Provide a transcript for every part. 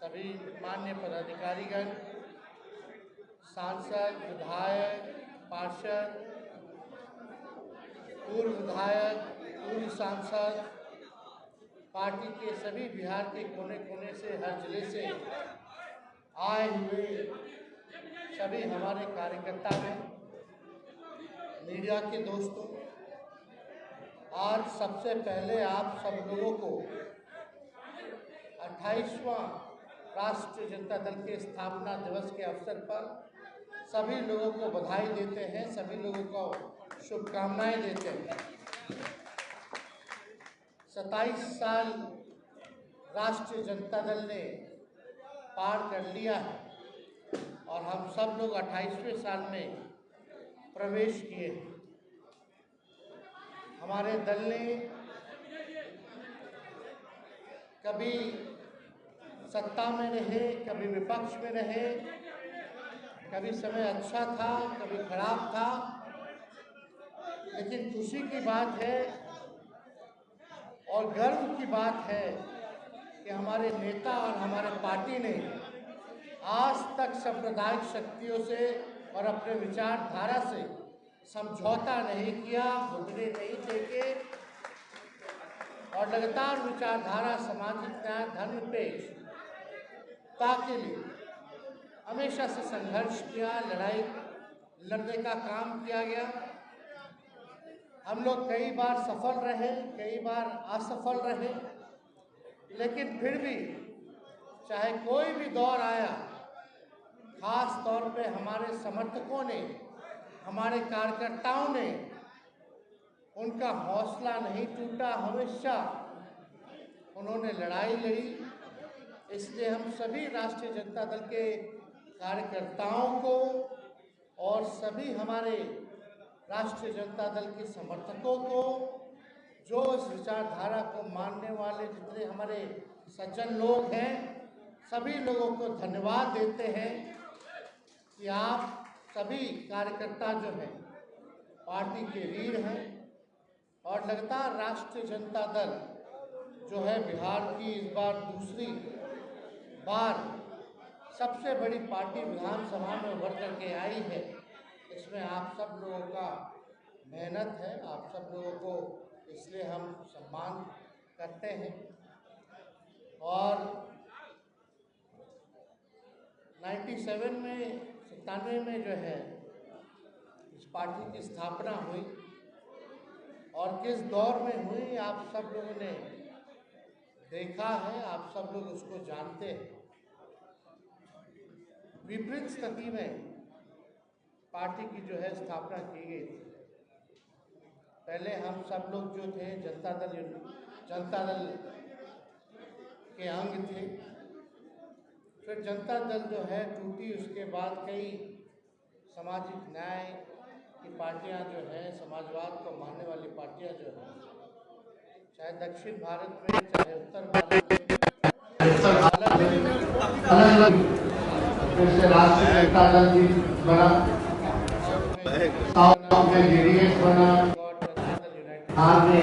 सभी मान्य पदाधिकारीगण, सांसद, विधायक, पार्षद, पूर्व विधायक, पूर्व सांसद, पार्टी के सभी बिहार के कोने कोने से, हर जिले से आए हुए सभी हमारे कार्यकर्ता हैं, मीडिया के दोस्तों, आज सबसे पहले आप सब लोगों को 28वां राष्ट्रीय जनता दल के स्थापना दिवस के अवसर पर सभी लोगों को बधाई देते हैं, सभी लोगों को शुभकामनाएं देते हैं। 27 साल राष्ट्रीय जनता दल ने पार कर लिया है और हम सब लोग 28वें साल में प्रवेश किए हैं। हमारे दल ने कभी सत्ता में रहे, कभी विपक्ष में रहे, कभी समय अच्छा था, कभी खराब था, लेकिन खुशी की बात है और गर्व की बात है कि हमारे नेता और हमारे पार्टी ने आज तक सांप्रदायिक शक्तियों से और अपने विचारधारा से समझौता नहीं किया, घुटने नहीं टेके और लगातार विचारधारा, सामाजिक न्याय, धर्मनिरपेक्षता के लिए हमेशा से संघर्ष किया, लड़ाई लड़ने का काम किया गया। हम लोग कई बार सफल रहे, कई बार असफल रहे, लेकिन फिर भी चाहे कोई भी दौर आया, खास तौर पे हमारे समर्थकों ने, हमारे कार्यकर्ताओं ने, उनका हौसला नहीं टूटा, हमेशा उन्होंने लड़ाई लड़ी। इसलिए हम सभी राष्ट्रीय जनता दल के कार्यकर्ताओं को और सभी हमारे राष्ट्रीय जनता दल के समर्थकों को, जो इस विचारधारा को मानने वाले जितने हमारे सज्जन लोग हैं, सभी लोगों को धन्यवाद देते हैं कि आप सभी कार्यकर्ता जो हैं पार्टी के वीर हैं और लगातार राष्ट्रीय जनता दल जो है बिहार की इस बार दूसरी बार सबसे बड़ी पार्टी विधानसभा में उभर करके आई है। इसमें आप सब लोगों का मेहनत है, आप सब लोगों को इसलिए हम सम्मान करते हैं। और 97 में जो है इस पार्टी की स्थापना हुई और किस दौर में हुई आप सब लोगों ने देखा है, आप सब लोग उसको जानते हैं। विपरीत स्थिति में पार्टी की जो है स्थापना की गई थी। पहले हम सब लोग जो थे जनता दल के अंग थे, फिर जनता दल जो है टूटी, उसके बाद कई सामाजिक न्याय की पार्टियां जो हैं, समाजवाद को मानने वाली पार्टियां जो हैं, चाहे दक्षिण भारत में, चाहे उत्तर भारत में, अलग जैसे राष्ट्रीय जनता दल भी बना, साउथ में जेडीएस बना, बिहार में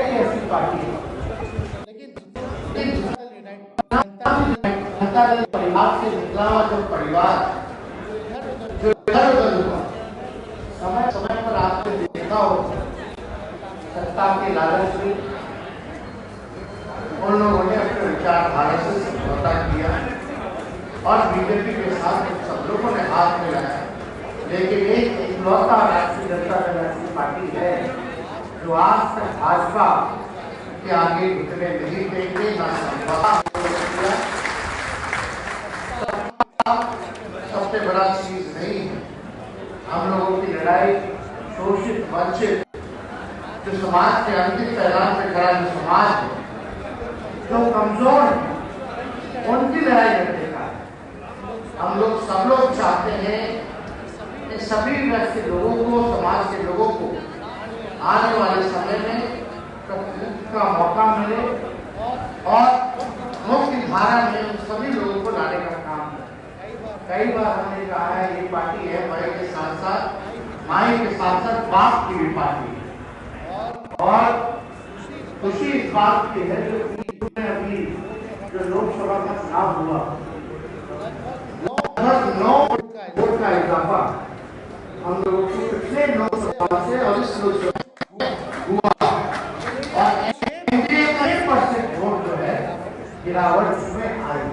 ऐसी पार्टी है। जनता दल परिवार से निकला हुआ जो परिवार जो इधर उधर हुआ, समय समय पर आपने देखा हो, सत्ता के लालच में उन लोगों ने अपने विचारधारा से समझौता किया और बीजेपी के साथ सब लोगों ने हाथ मिलाया। लेकिन एक इकलौता राष्ट्रीय जनता दल ऐसी पार्टी है जो आज तक भाजपा के आगे घुटने नहीं देंगे, ना समझौता किया। सबसे बड़ा चीज नहीं है हम लोगों की लड़ाई शोषित, वंचित, जो समाज के अंतिम पैदान पे खड़ा जो समाज है, जो कमजोर है, उनकी लड़ाई लड़ने का। हम लोग सब लोग चाहते हैं कि सभी वैसे लोगों को, समाज के लोगों को आने वाले समय में का मौका मिले और मुख्य धारा में सभी लोगों को लाने का काम है। कई बार हमने कहा है ये पार्टी है बड़े के साथ साथ माई के साथ साथ बाप की भी पार्टी है और खुशी इस बात की है जो अभी जो लोकसभा का चुनाव हुआ, लगभग 9 वोट का इजाफा हम लोगों को पिछले लोकसभा से और इस लोकसभा हुआ, और एनडीए का 1% वोट जो है गिरावट में आई।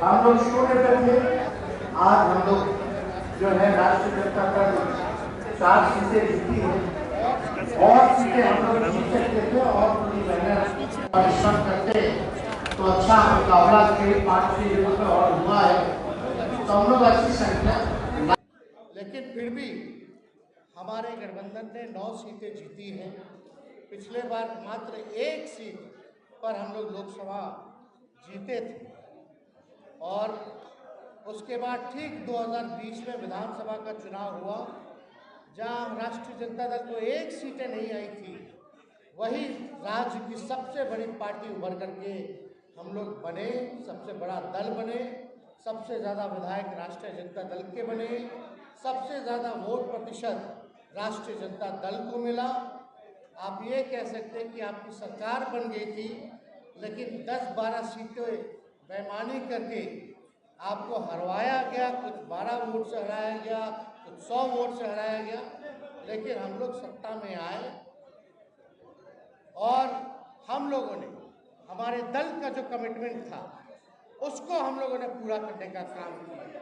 हम लोग शून्य पे थे, आज हम लोग जो है राष्ट्रीय जनता दल 4 सीटें जीती है, और सीटें हम लोग जीत सकते थे और पूरी मेहनत परिश्रम करते तो अच्छा मुकाबला के 5 सीटों पर और हुआ है, तो हम लोग अच्छी संख्या। लेकिन फिर भी हमारे गठबंधन ने 9 सीटें जीती हैं। पिछले बार मात्र 1 सीट पर हम लोग लोकसभा जीते थे, और उसके बाद ठीक 2020 में विधानसभा का चुनाव हुआ, जहां राष्ट्रीय जनता दल को 1 सीटें नहीं आई थी। वही राज्य की सबसे बड़ी पार्टी उभर करके हम लोग बने, सबसे बड़ा दल बने, सबसे ज़्यादा विधायक राष्ट्रीय जनता दल के बने, सबसे ज़्यादा वोट प्रतिशत राष्ट्रीय जनता दल को मिला। आप ये कह सकते हैं कि आपकी सरकार बन गई थी, लेकिन 10-12 सीटें बेईमानी करके आपको हरवाया गया, कुछ 12 वोट से हराया गया, कुछ 100 वोट से हराया गया। लेकिन हम लोग सत्ता में आए और हम लोगों ने हमारे दल का जो कमिटमेंट था उसको हम लोगों ने पूरा करने का काम किया।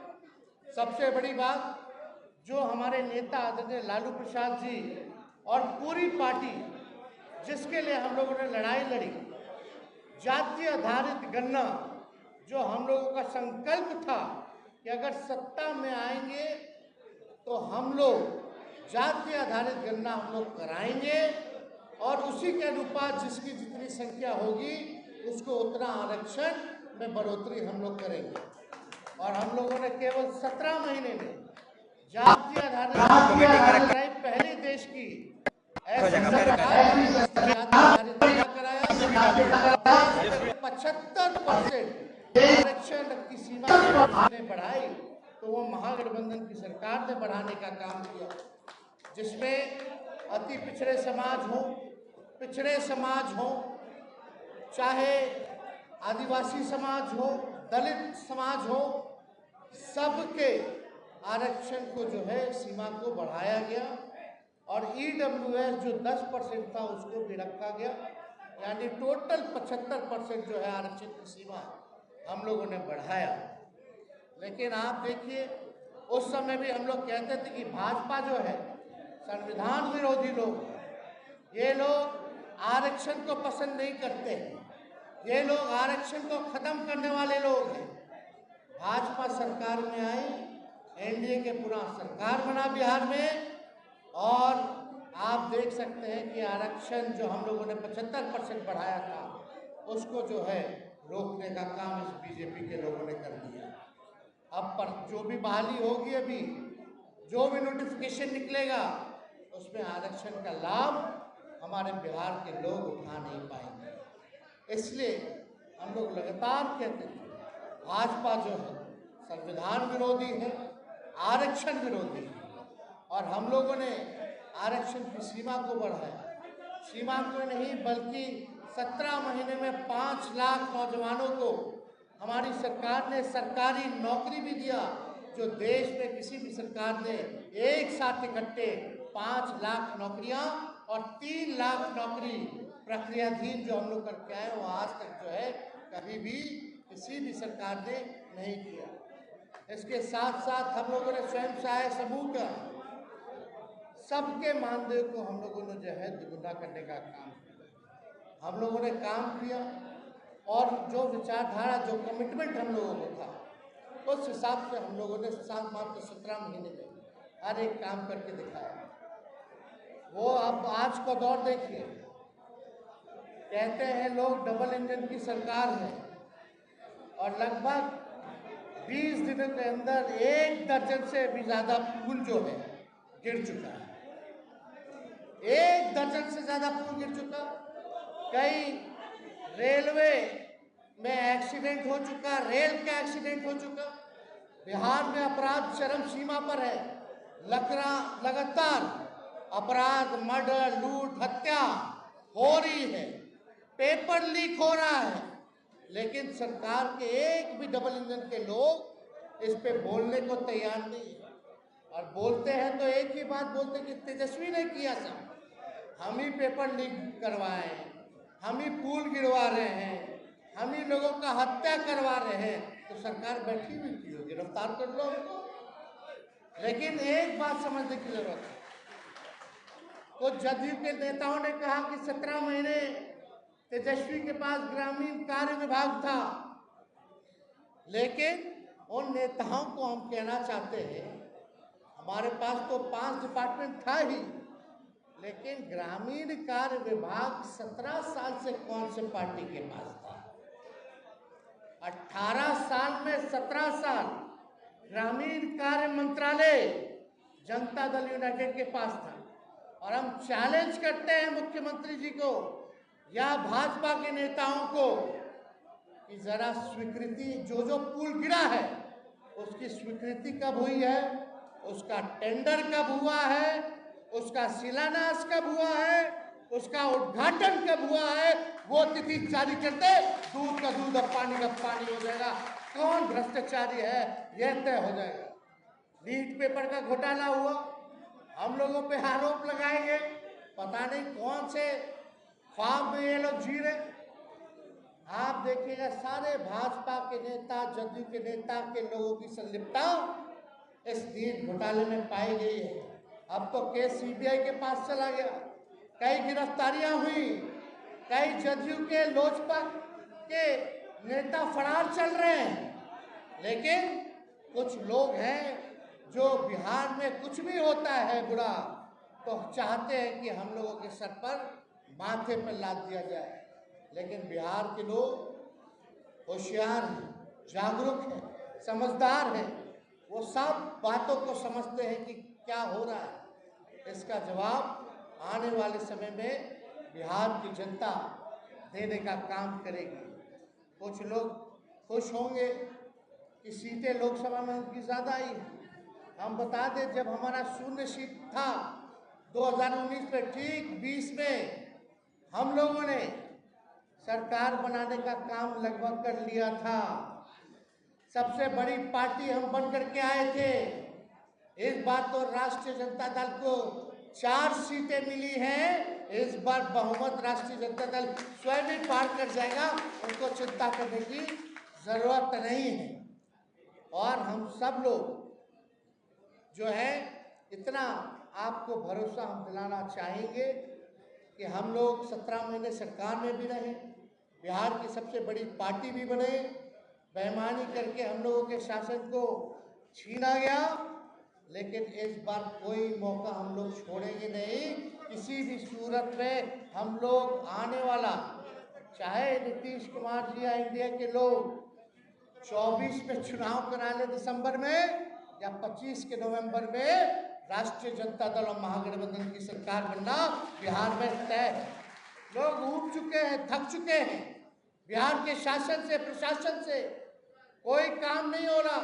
सबसे बड़ी बात, जो हमारे नेता आदरणीय लालू प्रसाद जी और पूरी पार्टी जिसके लिए हम लोगों ने लड़ाई लड़ी, जाति आधारित गणना, जो हम लोगों का संकल्प था कि अगर सत्ता में आएंगे तो हम लोग जाति आधारित गणना हम लोग कराएंगे, और उसी के अनुपात जिसकी जितनी संख्या होगी उसको उतना आरक्षण में बढ़ोतरी हम लोग करेंगे। और हम लोगों ने केवल 17 महीने में जाति आधारित पहले देश की ऐसी कराया 75% आरक्षण की सीमा ने बढ़ाई, तो वो महागठबंधन की सरकार ने बढ़ाने का काम किया, जिसमें अति पिछड़े समाज हो, चाहे आदिवासी समाज हो, दलित समाज हो, सबके आरक्षण को जो है सीमा को बढ़ाया गया। और EWS जो 10% था उसको भी रखा गया, यानी टोटल 75% जो है आरक्षण की सीमा हम लोगों ने बढ़ाया। लेकिन आप देखिए, उस समय भी हम लोग कहते थे कि भाजपा जो है संविधान विरोधी लोग, ये लोग आरक्षण को पसंद नहीं करते हैं, ये लोग आरक्षण को खत्म करने वाले लोग हैं। भाजपा सरकार में आई, एनडीए के पूरा सरकार बना बिहार में, और आप देख सकते हैं कि आरक्षण जो हम लोगों ने 75% बढ़ाया था उसको जो है रोकने का काम इस बीजेपी के लोगों ने कर दिया। अब पर जो भी बहाली होगी, अभी जो भी नोटिफिकेशन निकलेगा, उसमें आरक्षण का लाभ हमारे बिहार के लोग उठा नहीं पाएंगे। इसलिए हम लोग लगातार कहते हैं भाजपा जो है संविधान विरोधी है, आरक्षण विरोधी है, और हम लोगों ने आरक्षण की सीमा को बढ़ाया। सीमा को नहीं, बल्कि 17 महीने में 5 लाख नौजवानों को हमारी सरकार ने सरकारी नौकरी भी दिया, जो देश में किसी भी सरकार ने एक साथ इकट्ठे 5 लाख नौकरियां और 3 लाख नौकरी प्रक्रियाधीन जो हम लोग करके आए, वो आज तक जो है कभी भी किसी भी सरकार ने नहीं किया। इसके साथ साथ हम लोगों ने स्वयं सहायता समूह का सबके मानदेय को हम लोगों ने जो है दुगुना करने का काम किया। हम लोगों ने काम किया, और जो विचारधारा, जो कमिटमेंट हम लोगों को था, उस हिसाब से हम लोगों ने मात्र 17 महीने में हर एक काम करके दिखाया। वो अब आज का दौर देखिए, कहते हैं लोग डबल इंजन की सरकार है, और लगभग 20 दिनों के अंदर 1 दर्जन से भी ज़्यादा पुल जो है गिर चुका है। 1 दर्जन से ज़्यादा पुल गिर चुका। कई रेलवे में एक्सीडेंट हो चुका, रेल का एक्सीडेंट हो चुका। बिहार में अपराध चरम सीमा पर है। लगातार अपराध, मर्डर, लूट, हत्या हो रही है, पेपर लीक हो रहा है, लेकिन सरकार के एक भी डबल इंजन के लोग इस पे बोलने को तैयार नहीं है। और बोलते हैं तो एक ही बात बोलते कि तेजस्वी ने किया सब, हम ही पेपर लीक करवाए हैं, हम ही पुल गिरवा रहे हैं, हम ही लोगों का हत्या करवा रहे हैं, तो सरकार बैठी हुई क्यों? गिरफ्तार कर लो हमको। लेकिन एक बात समझने की जरूरत है, तो जदयू के नेताओं ने कहा कि 17 महीने तेजस्वी के पास ग्रामीण कार्य विभाग था, लेकिन उन नेताओं को हम कहना चाहते हैं, हमारे पास तो 5 डिपार्टमेंट था ही, लेकिन ग्रामीण कार्य विभाग 17 साल से कौन से पार्टी के पास था? 18 साल में 17 साल ग्रामीण कार्य मंत्रालय जनता दल यूनाइटेड के पास था। और हम चैलेंज करते हैं मुख्यमंत्री जी को या भाजपा के नेताओं को कि जरा स्वीकृति, जो पुल गिरा है उसकी स्वीकृति कब हुई है, उसका टेंडर कब हुआ है, उसका शिलान्यास कब हुआ है, उसका उद्घाटन कब हुआ है, वो तिथि जारी करते, दूध का दूध और पानी का पानी हो जाएगा। कौन भ्रष्टाचारी है यह तय हो जाएगा। लीड पेपर का घोटाला हुआ, हम लोगों पे आरोप लगाएंगे, पता नहीं कौन से ख्वाब में ये लोग जी रहे। आप देखिएगा सारे भाजपा के नेता, जदयू के नेता के लोगों की संलिप्तता इस लीड घोटाले में पाई गई है। अब तो केस सीबीआई के पास चला गया, कई गिरफ्तारियां हुई, कई जदयू के लोजपा के नेता फरार चल रहे हैं। लेकिन कुछ लोग हैं जो बिहार में कुछ भी होता है बुरा तो चाहते हैं कि हम लोगों के सर पर माथे पर लाद दिया जाए। लेकिन बिहार के लोग होशियार हैं, जागरूक हैं, समझदार हैं, वो सब बातों को समझते हैं कि क्या हो रहा है। इसका जवाब आने वाले समय में बिहार की जनता देने का काम करेगी। कुछ लोग खुश होंगे कि सीटें लोकसभा में उनकी ज़्यादा आई है। हम बता दें, जब हमारा 0 सीट था 2019 में, ठीक 20 में हम लोगों ने सरकार बनाने का काम लगभग कर लिया था। सबसे बड़ी पार्टी हम बन करके आए थे। इस बार तो राष्ट्रीय जनता दल को 4 सीटें मिली हैं। इस बार बहुमत राष्ट्रीय जनता दल स्वयं ही पार कर जाएगा, उनको चिंता करने की जरूरत नहीं है। और हम सब लोग जो है इतना आपको भरोसा हम दिलाना चाहेंगे कि हम लोग 17 महीने सरकार में भी रहे, बिहार की सबसे बड़ी पार्टी भी बने, बेईमानी करके हम लोगों के शासन को छीना गया, लेकिन इस बार कोई मौका हम लोग छोड़ेंगे नहीं। किसी भी सूरत में हम लोग आने वाला, चाहे नीतीश कुमार जी या इंडिया के लोग 24 में चुनाव करा ले दिसंबर में, या 25 के नवंबर में राष्ट्रीय जनता दल और महागठबंधन की सरकार बनना बिहार में तय है। लोग ऊब चुके हैं, थक चुके हैं। बिहार के शासन से, प्रशासन से कोई काम नहीं हो रहा।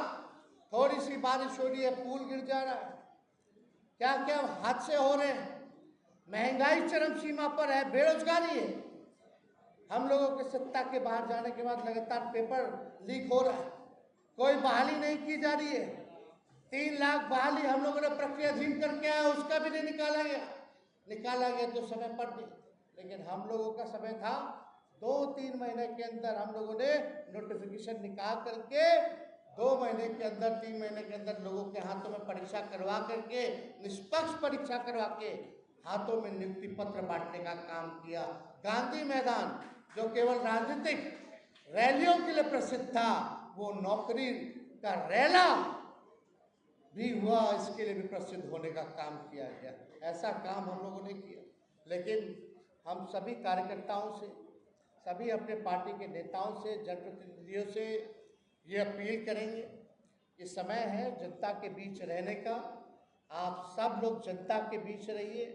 थोड़ी सी बारिश हो रही है, पुल गिर जा रहा है, क्या क्या हादसे हो रहे हैं, महंगाई चरम सीमा पर है, बेरोजगारी है। हम लोगों के सत्ता के बाहर जाने के बाद लगातार पेपर लीक हो रहा है, कोई बहाली नहीं की जा रही है। 3 लाख बहाली हम लोगों ने प्रक्रियाधीन करके आया, उसका भी नहीं निकाला गया तो समय पर भी। लेकिन हम लोगों का समय था 2-3 महीने के अंदर हम लोगों ने नोटिफिकेशन निकाल करके 2 महीने के अंदर, 3 महीने के अंदर लोगों के हाथों में परीक्षा करवा करके, निष्पक्ष परीक्षा करवा के हाथों में नियुक्ति पत्र बांटने का काम किया। गांधी मैदान जो केवल राजनीतिक रैलियों के लिए प्रसिद्ध था, वो नौकरी का रैला भी हुआ, इसके लिए भी प्रसिद्ध होने का काम किया गया। ऐसा काम हम लोगों ने किया। लेकिन हम सभी कार्यकर्ताओं से, सभी अपने पार्टी के नेताओं से, जनप्रतिनिधियों से ये अपील करेंगे कि समय है जनता के बीच रहने का। आप सब लोग जनता के बीच रहिए।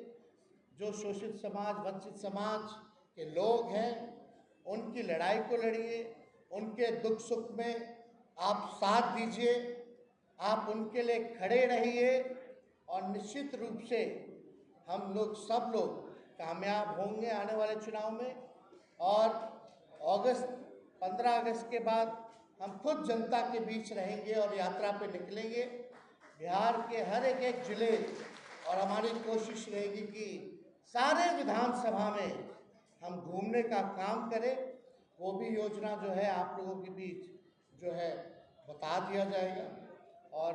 जो शोषित समाज, वंचित समाज के लोग हैं, उनकी लड़ाई को लड़िए, उनके दुख सुख में आप साथ दीजिए, आप उनके लिए खड़े रहिए। और निश्चित रूप से हम लोग, सब लोग कामयाब होंगे आने वाले चुनाव में। और 15 अगस्त के बाद हम खुद जनता के बीच रहेंगे और यात्रा पे निकलेंगे बिहार के हर एक जिले, और हमारी कोशिश रहेगी कि सारे विधानसभा में हम घूमने का काम करें। वो भी योजना जो है आप लोगों के बीच जो है बता दिया जाएगा। और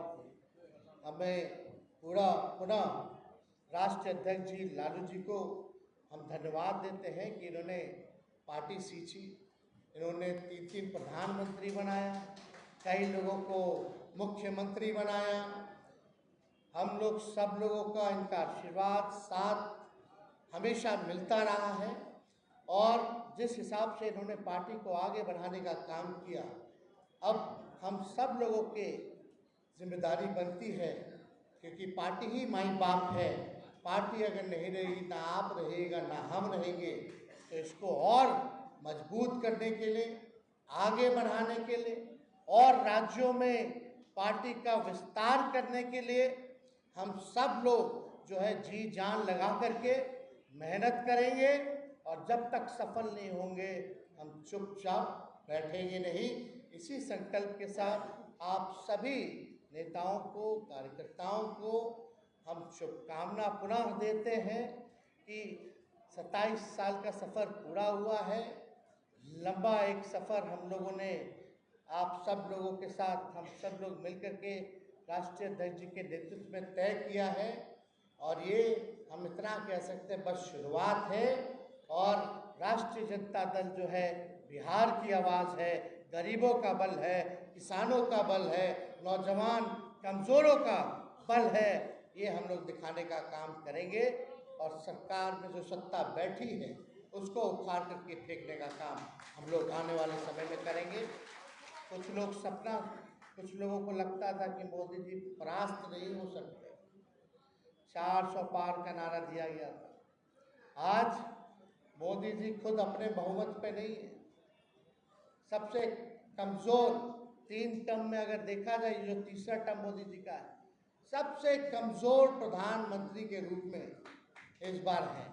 हमें पुनः राष्ट्रीय अध्यक्ष जी लालू जी को हम धन्यवाद देते हैं कि इन्होंने पार्टी सींची, इन्होंने 3 प्रधानमंत्री बनाया, कई लोगों को मुख्यमंत्री बनाया। हम लोग सब लोगों का इनका आशीर्वाद साथ हमेशा मिलता रहा है। और जिस हिसाब से इन्होंने पार्टी को आगे बढ़ाने का काम किया, अब हम सब लोगों के जिम्मेदारी बनती है, क्योंकि पार्टी ही माई बाप है। पार्टी अगर नहीं रहेगी, ना आप रहेगा ना हम रहेंगे, तो इसको और मजबूत करने के लिए, आगे बढ़ाने के लिए और राज्यों में पार्टी का विस्तार करने के लिए हम सब लोग जो है जी जान लगा करके मेहनत करेंगे। और जब तक सफल नहीं होंगे हम चुपचाप बैठेंगे नहीं। इसी संकल्प के साथ आप सभी नेताओं को, कार्यकर्ताओं को हम शुभकामना पुनः देते हैं कि 27 साल का सफ़र पूरा हुआ है। लंबा एक सफ़र हम लोगों ने आप सब लोगों के साथ, हम सब लोग मिलकर के राष्ट्रीय अध्यक्ष जी के नेतृत्व में तय किया है। और ये हम इतना कह सकते हैं बस शुरुआत है। और राष्ट्रीय जनता दल जो है बिहार की आवाज़ है, गरीबों का बल है, किसानों का बल है, नौजवान कमज़ोरों का बल है। ये हम लोग दिखाने का काम करेंगे। और सरकार में जो सत्ता बैठी है उसको उखाड़ करके फेंकने का काम हम लोग आने वाले समय में करेंगे। कुछ लोगों को लगता था कि मोदी जी परास्त नहीं हो सकते, 400 पार का नारा दिया गया था। आज मोदी जी खुद अपने बहुमत पे नहीं है। सबसे कमज़ोर 3 टर्म में अगर देखा जाए, जो तीसरा टर्म मोदी जी का है, सबसे कमज़ोर प्रधानमंत्री के रूप में इस बार है।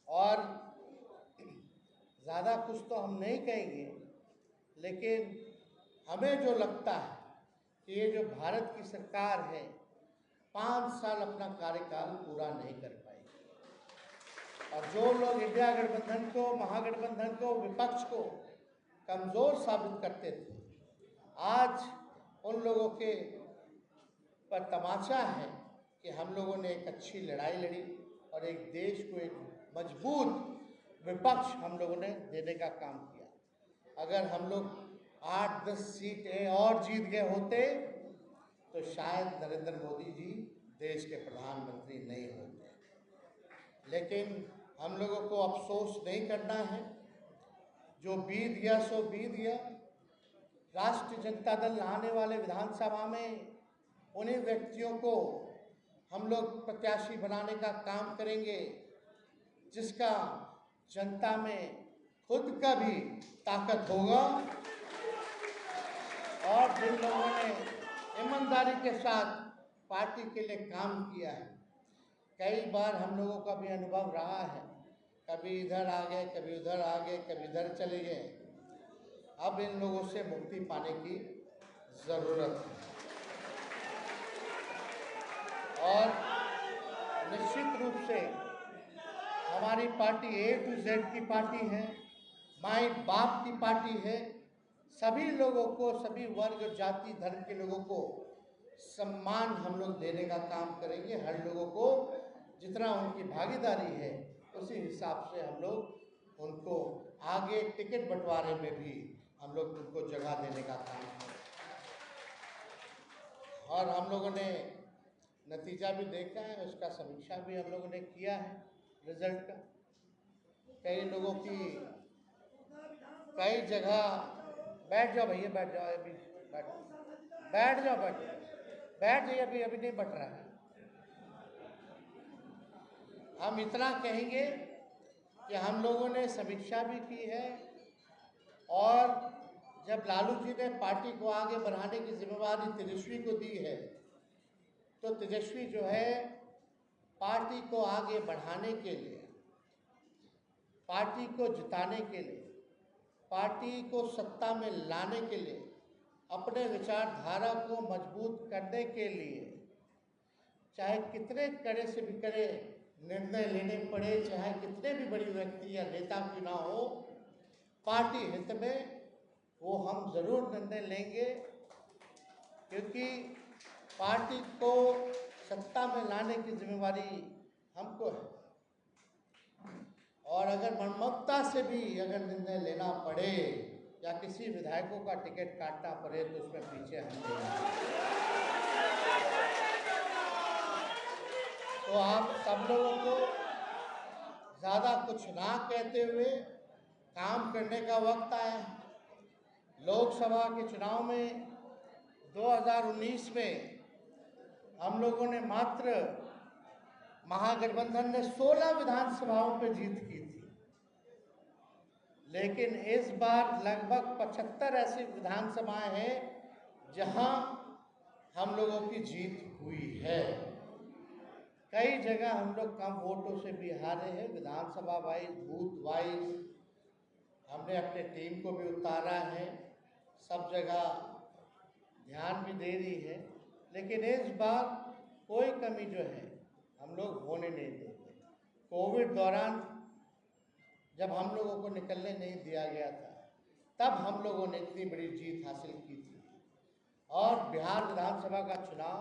और ज़्यादा कुछ तो हम नहीं कहेंगे, लेकिन हमें जो लगता है कि ये जो भारत की सरकार है 5 साल अपना कार्यकाल पूरा नहीं कर पाएगी। और जो लोग इंडिया गठबंधन को, महागठबंधन को, विपक्ष को कमज़ोर साबित करते थे, आज उन लोगों के पर तमाचा है कि हम लोगों ने एक अच्छी लड़ाई लड़ी और एक देश को एक मजबूत विपक्ष हम लोगों ने देने का काम किया। अगर हम लोग 8-10 सीटें और जीत गए होते तो शायद नरेंद्र मोदी जी देश के प्रधानमंत्री नहीं होते। लेकिन हम लोगों को अफसोस नहीं करना है, जो बीत गया सो बीत गया। राष्ट्रीय जनता दल आने वाले विधानसभा में उन्हीं व्यक्तियों को हम लोग प्रत्याशी बनाने का काम करेंगे जिसका जनता में खुद का भी ताकत होगा, और जिन लोगों ने ईमानदारी के साथ पार्टी के लिए काम किया है। कई बार हम लोगों का भी अनुभव रहा है, कभी इधर आ गए, कभी उधर आ गए, कभी इधर चले गए। अब इन लोगों से मुक्ति पाने की ज़रूरत है। और निश्चित रूप से हमारी पार्टी A to Z की पार्टी है, माई बाप की पार्टी है। सभी लोगों को, सभी वर्ग, जाति, धर्म के लोगों को सम्मान हम लोग देने का काम करेंगे। हर लोगों को जितना उनकी भागीदारी है उसी हिसाब से हम लोग उनको आगे टिकट बंटवारे में भी हम लोग उनको जगह देने का काम करेंगे। और हम लोगों ने नतीजा भी देखा है, उसका समीक्षा भी हम लोगों ने किया है रिजल्ट का। कई लोगों की कई जगह, बैठ जाओ भैया, बैठ जाओ, अभी बैठ जाओ, बैठ जाइए, अभी नहीं बट रहा है। हम इतना कहेंगे कि हम लोगों ने समीक्षा भी की है, और जब लालू जी ने पार्टी को आगे बढ़ाने की जिम्मेवारी तेजस्वी को दी है, तो तेजस्वी जो है पार्टी को आगे बढ़ाने के लिए, पार्टी को जिताने के लिए, पार्टी को सत्ता में लाने के लिए, अपने विचारधारा को मजबूत करने के लिए चाहे कितने कड़े से भी कड़े निर्णय लेने पड़े, चाहे कितने भी बड़ी व्यक्ति या नेता क्यों ना हो, पार्टी हित में वो हम जरूर निर्णय लेंगे, क्योंकि पार्टी को सत्ता में लाने की जिम्मेवारी हमको है। और अगर मनमत्ता से भी अगर निर्णय लेना पड़े या किसी विधायकों का टिकट काटना पड़े तो उसमें पीछे हम नहीं आएंगे। तो आप सब लोगों को ज़्यादा कुछ ना कहते हुए काम करने का वक्त आया है। लोकसभा के चुनाव में 2019 में हम लोगों ने मात्र, महागठबंधन ने 16 विधानसभाओं पे जीत की थी, लेकिन इस बार लगभग 75 ऐसी विधानसभाएं हैं जहां हम लोगों की जीत हुई है। कई जगह हम लोग कम वोटों से भी हारे हैं, विधानसभा वाइज, बूथ वाइज हमने अपने टीम को भी उतारा है, सब जगह ध्यान भी दे रही है, लेकिन इस बार कोई कमी जो है हम लोग होने नहीं देंगे। कोविड दौरान जब हम लोगों को निकलने नहीं दिया गया था, तब हम लोगों ने इतनी बड़ी जीत हासिल की थी। और बिहार विधानसभा का चुनाव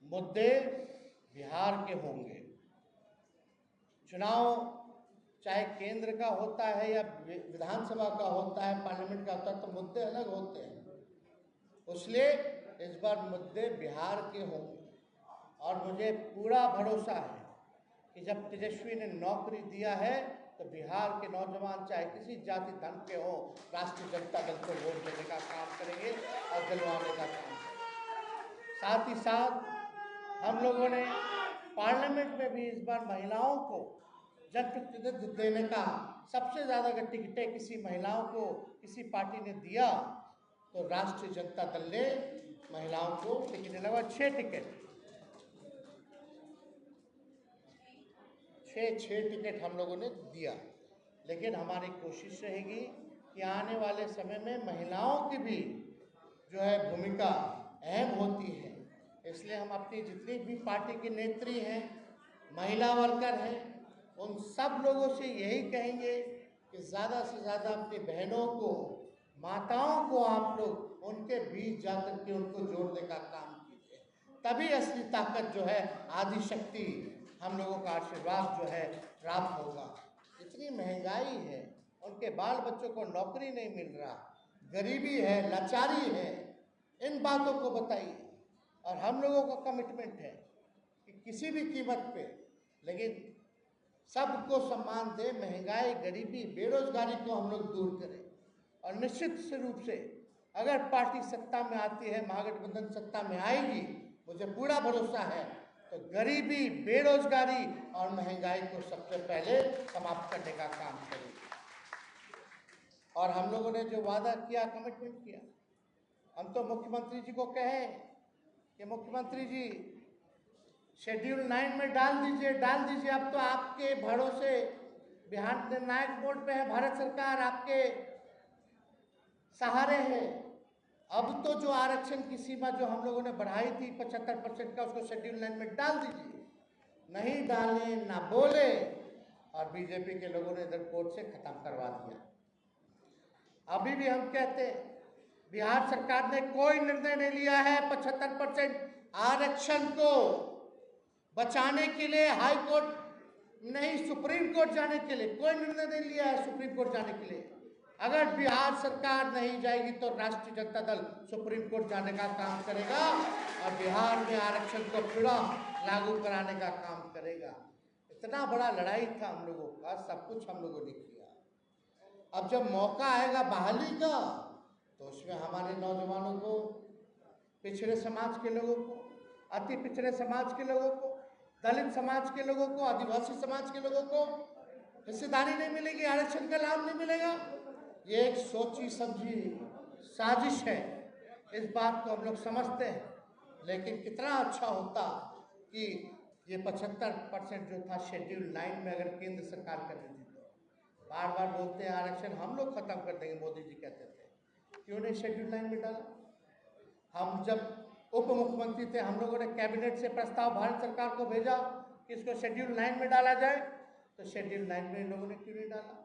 मुद्दे बिहार के होंगे। चुनाव चाहे केंद्र का होता है या विधानसभा का होता है, पार्लियामेंट का होता है, तो मुद्दे अलग होते हैं। इसलिए इस बार मुद्दे बिहार के होंगे। और मुझे पूरा भरोसा है कि जब तेजस्वी ने नौकरी दिया है तो बिहार के नौजवान चाहे किसी जाति धर्म के हो, राष्ट्रीय जनता दल को वोट देने का काम करेंगे और दिलवाने का काम करेंगे। साथ ही साथ हम लोगों ने पार्लियामेंट में भी इस बार महिलाओं को जनप्रतिनिधित्व देने का, सबसे ज़्यादा अगर टिकटें किसी महिलाओं को किसी पार्टी ने दिया तो राष्ट्रीय जनता दल ने महिलाओं को टिकट लगा, 6 टिकट, 6 टिकट हम लोगों ने दिया। लेकिन हमारी कोशिश रहेगी कि आने वाले समय में महिलाओं की भी जो है भूमिका अहम होती है। इसलिए हम अपनी जितनी भी पार्टी की नेत्री हैं, महिला वर्कर हैं, उन सब लोगों से यही कहेंगे कि ज़्यादा से ज़्यादा अपनी बहनों को, माताओं को आप लोग उनके बीच जाकर के उनको जोड़ने का काम कीजिए। तभी असली ताकत जो है, आदि शक्ति, हम लोगों का आशीर्वाद जो है प्राप्त होगा। इतनी महंगाई है, उनके बाल बच्चों को नौकरी नहीं मिल रहा, गरीबी है, लाचारी है, इन बातों को बताइए। और हम लोगों का कमिटमेंट है कि किसी भी कीमत पे, लेकिन सबको सम्मान दे, महंगाई, गरीबी, बेरोजगारी को हम लोग दूर करें। और निश्चित से रूप से अगर पार्टी सत्ता में आती है, महागठबंधन सत्ता में आएगी, मुझे पूरा भरोसा है तो गरीबी, बेरोजगारी और महंगाई को सबसे पहले समाप्त करने का काम करेगी। और हम लोगों ने जो वादा किया, कमिटमेंट किया, हम तो मुख्यमंत्री जी को कहें कि मुख्यमंत्री जी शेड्यूल 9 में डाल दीजिए। अब तो आपके भरोसे बिहार निर्णायक बोर्ड पे है, भारत सरकार आपके सहारे है। अब तो जो आरक्षण की सीमा जो हम लोगों ने बढ़ाई थी 75% का, उसको शेड्यूल 9 में डाल दीजिए। नहीं डाले, ना बोले, और बीजेपी के लोगों ने इधर कोर्ट से खत्म करवा दिया। अभी भी हम कहते हैं, बिहार सरकार ने कोई निर्णय नहीं लिया है 75% आरक्षण को बचाने के लिए, हाई कोर्ट नहीं, सुप्रीम कोर्ट जाने के लिए कोई निर्णय नहीं लिया है। सुप्रीम कोर्ट जाने के लिए अगर बिहार सरकार नहीं जाएगी तो राष्ट्रीय जनता दल सुप्रीम कोर्ट जाने का काम करेगा और बिहार में आरक्षण को पूरा लागू कराने का काम करेगा। इतना बड़ा लड़ाई था हम लोगों का, सब कुछ हम लोगों ने किया। अब जब मौका आएगा बहाली का, तो उसमें हमारे नौजवानों को, पिछड़े समाज के लोगों को, अति पिछड़े समाज के लोगों को, दलित समाज के लोगों को, आदिवासी समाज के लोगों को हिस्सेदारी नहीं मिलेगी, आरक्षण का लाभ नहीं मिलेगा। ये एक सोची समझी साजिश है, इस बात को हम लोग समझते हैं। लेकिन कितना अच्छा होता कि ये 75% जो था शेड्यूल 9 में अगर केंद्र सरकार कर देती तो बार बार बोलते हैं आरक्षण हम लोग खत्म कर देंगे, मोदी जी कहते थे, क्यों नहीं शेड्यूल 9 में डाला? हम जब उप मुख्यमंत्री थे हम लोगों ने कैबिनेट से प्रस्ताव भारत सरकार को भेजा कि इसको शेड्यूल 9 में डाला जाए, तो शेड्यूल 9 में इन लोगों ने क्यों नहीं डाला?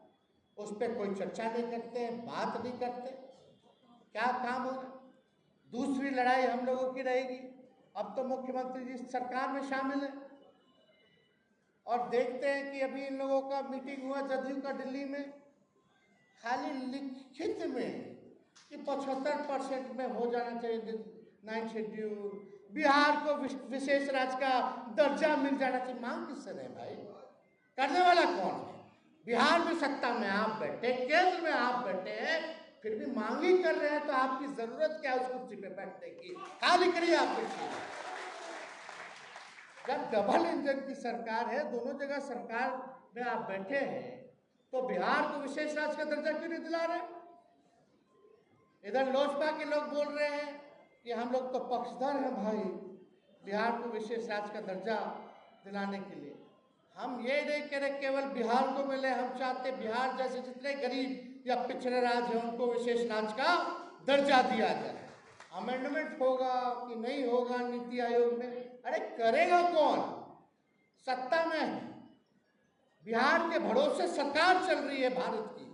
उस पर कोई चर्चा नहीं करते, बात नहीं करते, क्या काम होगा? दूसरी लड़ाई हम लोगों की रहेगी। अब तो मुख्यमंत्री जी सरकार में शामिल है और देखते हैं कि अभी इन लोगों का मीटिंग हुआ जदयू का दिल्ली में, खाली लिखित में कि 75% में हो जाना चाहिए 9 शेड्यूल, बिहार को विशेष राज्य का दर्जा मिल जाना चाहिए। मांग किससे रहे भाई? करने वाला कौन है? बिहार में सत्ता में आप बैठे, केंद्र में आप बैठे हैं, फिर भी मांग ही कर रहे हैं, तो आपकी जरूरत क्या है उस कुर्सी पे बैठने की? खाली करिए आप कुर्सी। जब डबल इंजन की सरकार है, दोनों जगह सरकार में आप बैठे हैं, तो बिहार को विशेष राज्य का दर्जा क्यों नहीं दिला रहे? इधर लोजपा के लोग बोल रहे हैं कि हम लोग तो पक्षधर हैं भाई बिहार को विशेष राज्य का दर्जा दिलाने के लिए। हम ये नहीं कह रहे केवल बिहार को मिले, हम चाहते बिहार जैसे जितने गरीब या पिछड़े राज्य हैं उनको विशेष राज्य का दर्जा दिया जाए। अमेंडमेंट होगा कि नहीं होगा नीति आयोग में, अरे करेगा कौन? सत्ता में है, बिहार के भरोसे सरकार चल रही है भारत की।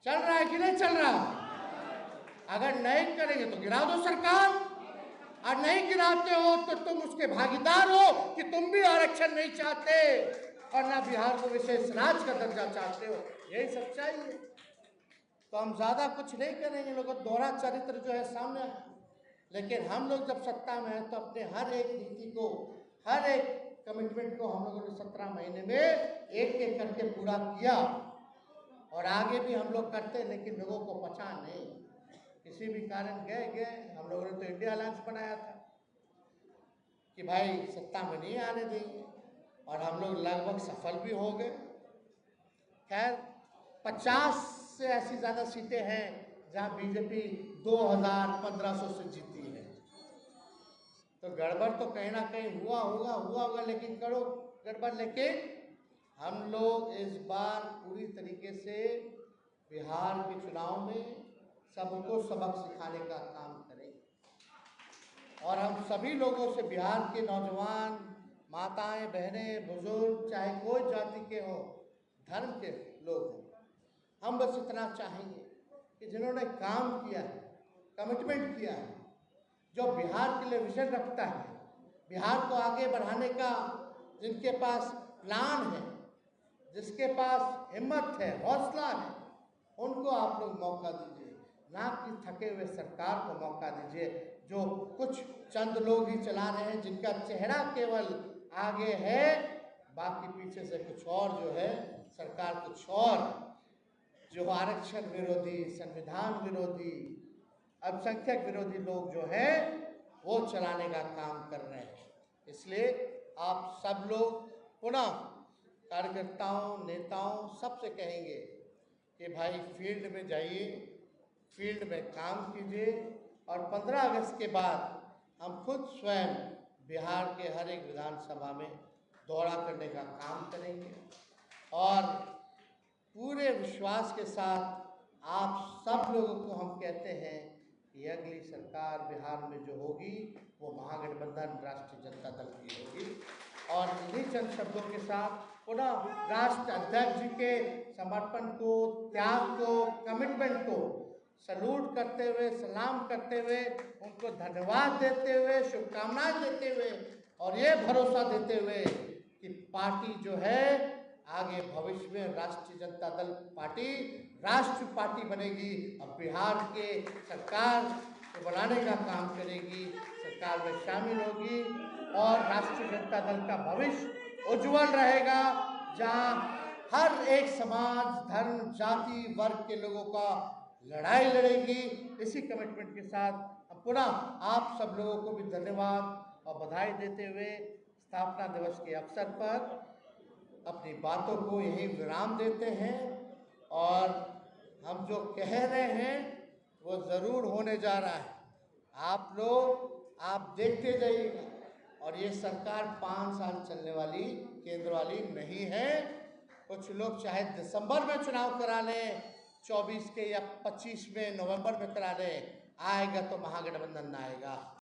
चल रहा है कि नहीं चल रहा? अगर नहीं करेंगे तो गिरा दो सरकार, और नहीं गिराते हो तो तुम उसके भागीदार हो कि तुम भी आरक्षण नहीं चाहते और ना बिहार को विशेष राज्य का दर्जा चाहते हो। यही सच्चाई है। तो हम ज्यादा कुछ नहीं करेंगे, लोगों का दोहरा चरित्र जो है सामने है। लेकिन हम लोग जब सत्ता में हैं तो अपने हर एक नीति को, हर एक कमिटमेंट को हम लोगों ने 17 महीने में एक एक करके पूरा किया और आगे भी हम लोग करते हैं। लेकिन लोगों को पता नहीं, किसी भी कारण गए हम लोगों ने तो इंडिया अलायंस बनाया था कि भाई सत्ता में नहीं आने देंगे, और हम लोग लगभग सफल भी हो गए। खैर 50 से ऐसी ज़्यादा सीटें हैं जहां बीजेपी 2500 से जीती है, तो गड़बड़ तो कहीं ना कहीं हुआ होगा, लेकिन करो गड़बड़। लेकिन हम लोग इस बार पूरी तरीके से बिहार के चुनाव में सबको सबक सिखाने का काम करेंगे और हम सभी लोगों से, बिहार के नौजवान, माताएं, बहनें, बुजुर्ग, चाहे कोई जाति के हो, धर्म के लोग हों, हम बस इतना चाहेंगे कि जिन्होंने काम किया है, कमिटमेंट किया है, जो बिहार के लिए विजन रखता है, बिहार को आगे बढ़ाने का जिनके पास प्लान है, जिसके पास हिम्मत है, हौसला है, उनको आप लोग मौका दीजिए, ना कि थके हुए सरकार को मौका दीजिए जो कुछ चंद लोग ही चला रहे हैं, जिनका चेहरा केवल आगे है, बाकी पीछे से कुछ और जो है सरकार कुछ और, जो आरक्षण विरोधी, संविधान विरोधी, अल्पसंख्यक विरोधी लोग जो है वो चलाने का काम कर रहे हैं। इसलिए आप सब लोग पुनः कार्यकर्ताओं, नेताओं सबसे कहेंगे कि भाई फील्ड में जाइए, फील्ड में काम कीजिए और 15 अगस्त के बाद हम खुद स्वयं बिहार के हर एक विधानसभा में दौरा करने का काम करेंगे और पूरे विश्वास के साथ आप सब लोगों को हम कहते हैं कि अगली सरकार बिहार में जो होगी वो महागठबंधन राष्ट्रीय जनता दल की होगी। और इन्हीं चंद शब्दों के साथ पुनः राष्ट्र अध्यक्ष जी के समर्पण को, त्याग को, कमिटमेंट को सलूट करते हुए, सलाम करते हुए, उनको धन्यवाद देते हुए, शुभकामनाएं देते हुए और ये भरोसा देते हुए कि पार्टी जो है आगे भविष्य में राष्ट्रीय जनता दल पार्टी राष्ट्रीय पार्टी बनेगी और बिहार के सरकार को बनाने का काम करेगी, सरकार में शामिल होगी और राष्ट्रीय जनता दल का भविष्य उज्जवल रहेगा, जहां हर एक समाज, धर्म, जाति, वर्ग के लोगों का लड़ाई लड़ेगी। इसी कमिटमेंट के साथ पुनः आप सब लोगों को भी धन्यवाद और बधाई देते हुए स्थापना दिवस के अवसर पर अपनी बातों को यहीं विराम देते हैं और हम जो कह रहे हैं वो ज़रूर होने जा रहा है। आप लोग आप देखते जाइएगा और ये सरकार 5 साल चलने वाली केंद्र वाली नहीं है। कुछ लोग चाहे दिसंबर में चुनाव करा लें, 24 के या 25 में, नवंबर में करा लें, आएगा तो महागठबंधन आएगा।